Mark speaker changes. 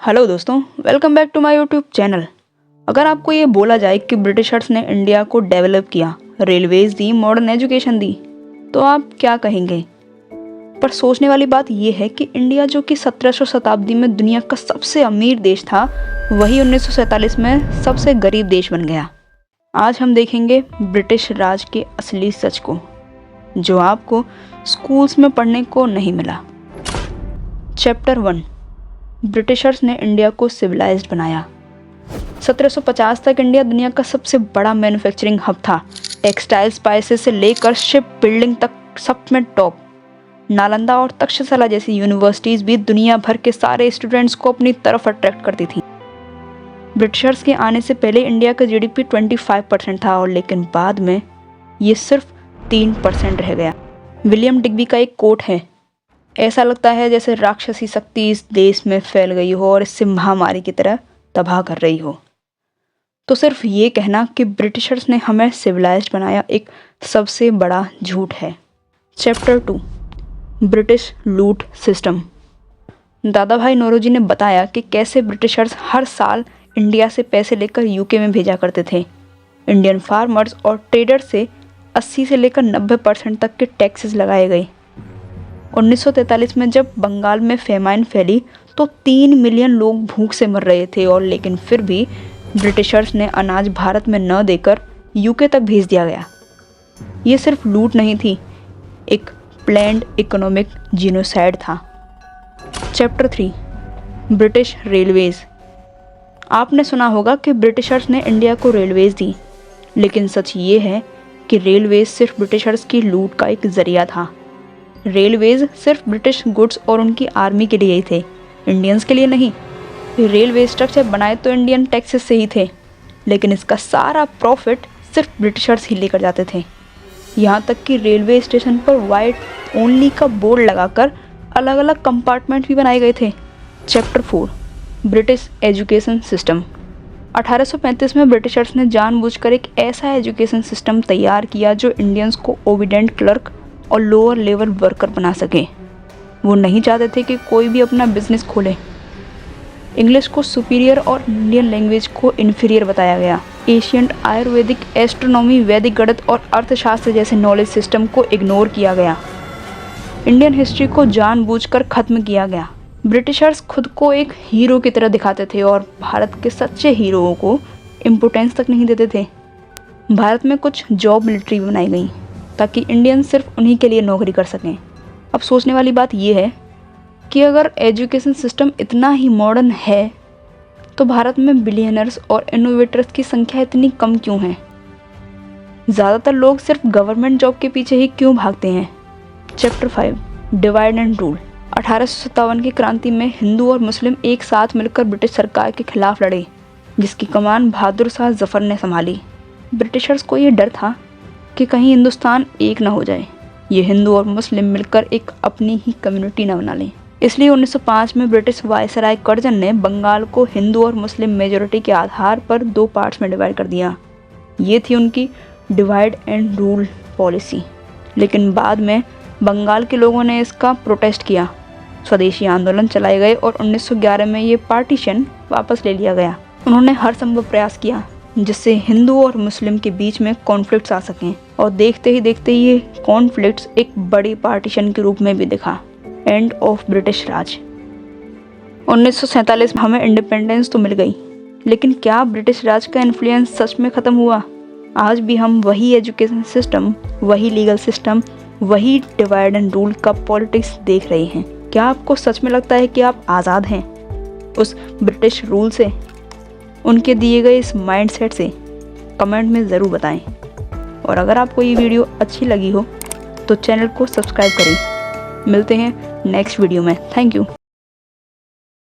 Speaker 1: Hello दोस्तों, welcome back to my YouTube channel. अगर आपको ये बोला जाए कि ब्रिटिशर्स ने इंडिया को डेवलप किया, रेलवेज दी, मॉडर्न एजुकेशन दी, तो आप क्या कहेंगे? पर सोचने वाली बात यह है कि इंडिया जो कि 1700 शताब्दी में दुनिया का सबसे अमीर देश था, वही 1947 में सबसे गरीब देश बन गया। आज हम देखेंगे ब्रिटिश राज के असली सच को, जो आपको स्कूल्स में पढ़ने को नहीं मिला। चैप्टर 1, ब्रिटिशर्स ने इंडिया को सिविलाइज्ड बनाया। 1750 तक इंडिया दुनिया का सबसे बड़ा मैन्युफैक्चरिंग हब था। टेक्सटाइल, स्पाइसेस से लेकर शिप बिल्डिंग तक सब में टॉप। नालंदा और तक्षशिला जैसी यूनिवर्सिटीज़ भी दुनिया भर के सारे स्टूडेंट्स को अपनी तरफ अट्रैक्ट करती थी। ब्रिटिशर्स के आने से पहले इंडिया का जीडीपी 25% था, और लेकिन बाद में ये सिर्फ 3% रह गया। विलियम डिग्बी का एक कोट है, ऐसा लगता है जैसे राक्षसी शक्ति इस देश में फैल गई हो और इससे महामारी की तरह तबाह कर रही हो। तो सिर्फ ये कहना कि ब्रिटिशर्स ने हमें सिविलाइज्ड बनाया एक सबसे बड़ा झूठ है। चैप्टर 2, ब्रिटिश लूट सिस्टम। दादा भाई नौरोजी ने बताया कि कैसे ब्रिटिशर्स हर साल इंडिया से पैसे लेकर यूके में भेजा करते थे। इंडियन फार्मर्स और ट्रेडर्स से 80 से लेकर 90% तक के टैक्सेस लगाए गए। 1943 में जब बंगाल में फेमाइन फैली तो 3 मिलियन लोग भूख से मर रहे थे, और लेकिन फिर भी ब्रिटिशर्स ने अनाज भारत में न देकर यूके तक भेज दिया गया। ये सिर्फ लूट नहीं थी, एक प्लान्ड इकोनॉमिक जीनोसाइड था। Chapter 3, British railways. आपने सुना होगा कि ब्रिटिशर्स ने इंडिया को रेलवेज दी, लेकिन सच ये है कि रेलवेज सिर्फ ब्रिटिशर्स की लूट का एक जरिया था। रेलवेज सिर्फ ब्रिटिश गुड्स और उनकी आर्मी के लिए ही थे, इंडियंस के लिए नहीं। रेलवे स्ट्रक्चर बनाए तो इंडियन टैक्सेस से ही थे, लेकिन इसका सारा प्रॉफिट सिर्फ ब्रिटिशर्स ही लेकर जाते थे। यहाँ तक कि रेलवे स्टेशन पर वाइट ओनली का बोर्ड लगाकर अलग अलग कंपार्टमेंट भी बनाए गए थे। Chapter 4, British education system. 1835 में ब्रिटिशर्स ने जानबूझकर एक ऐसा एजुकेशन सिस्टम तैयार किया जो इंडियंस को ओबीडेंट क्लर्क और लोअर लेवल वर्कर बना सके। वो नहीं चाहते थे कि कोई भी अपना बिजनेस खोले। इंग्लिश को सुपीरियर और इंडियन लैंग्वेज को इन्फीरियर बताया गया। एशियंट, आयुर्वेदिक, एस्ट्रोनॉमी, वैदिक गणित और अर्थशास्त्र जैसे नॉलेज सिस्टम को इग्नोर किया गया। इंडियन हिस्ट्री को जानबूझकर खत्म किया गया। ब्रिटिशर्स खुद को एक हीरो की तरह दिखाते थे और भारत के सच्चे हीरोओं को इम्पोर्टेंस तक नहीं देते थे। भारत में कुछ जॉब मिलिट्री बनाई गई ताकि इंडियन सिर्फ उन्हीं के लिए नौकरी कर सकें। अब सोचने वाली बात यह है कि अगर एजुकेशन सिस्टम इतना ही मॉडर्न है तो भारत में बिलियनर्स और इनोवेटर्स की संख्या इतनी कम क्यों है? ज़्यादातर लोग सिर्फ गवर्नमेंट जॉब के पीछे ही क्यों भागते हैं? Chapter 5, divide and rule. 1857 की क्रांति में हिंदू और मुस्लिम एक साथ मिलकर ब्रिटिश सरकार के खिलाफ लड़े, जिसकी कमान बहादुर शाह जफर ने संभाली। ब्रिटिशर्स को ये डर था कि कहीं हिंदुस्तान एक ना हो जाए, ये हिंदू और मुस्लिम मिलकर एक अपनी ही कम्युनिटी ना बना लें। इसलिए 1905 में ब्रिटिश वायसराय कर्जन ने बंगाल को हिंदू और मुस्लिम मेजॉरिटी के आधार पर 2 पार्ट्स में डिवाइड कर दिया। ये थी उनकी डिवाइड एंड रूल पॉलिसी। लेकिन बाद में बंगाल के लोगों ने इसका प्रोटेस्ट किया, स्वदेशी आंदोलन चलाए गए और 1911 में ये पार्टीशन वापस ले लिया गया। उन्होंने हर संभव प्रयास किया जिससे हिंदू और मुस्लिम के बीच में कॉन्फ्लिक्ट्स आ सकें, और देखते ही देखते ये कॉन्फ्लिक्ट्स एक बड़ी पार्टीशन के रूप में भी दिखा। एंड ऑफ ब्रिटिश राज। 1947 में हमें इंडिपेंडेंस तो मिल गई, लेकिन क्या ब्रिटिश राज का इन्फ्लुएंस सच में ख़त्म हुआ? आज भी हम वही एजुकेशन सिस्टम, वही लीगल सिस्टम, वही डिवाइड एंड रूल का पॉलिटिक्स देख रहे हैं। क्या आपको सच में लगता है कि आप आज़ाद हैं उस ब्रिटिश रूल से, उनके दिए गए इस माइंडसेट से? कमेंट में ज़रूर बताएं। और अगर आपको ये वीडियो अच्छी लगी हो तो चैनल को सब्सक्राइब करें। मिलते हैं नेक्स्ट वीडियो में। Thank you.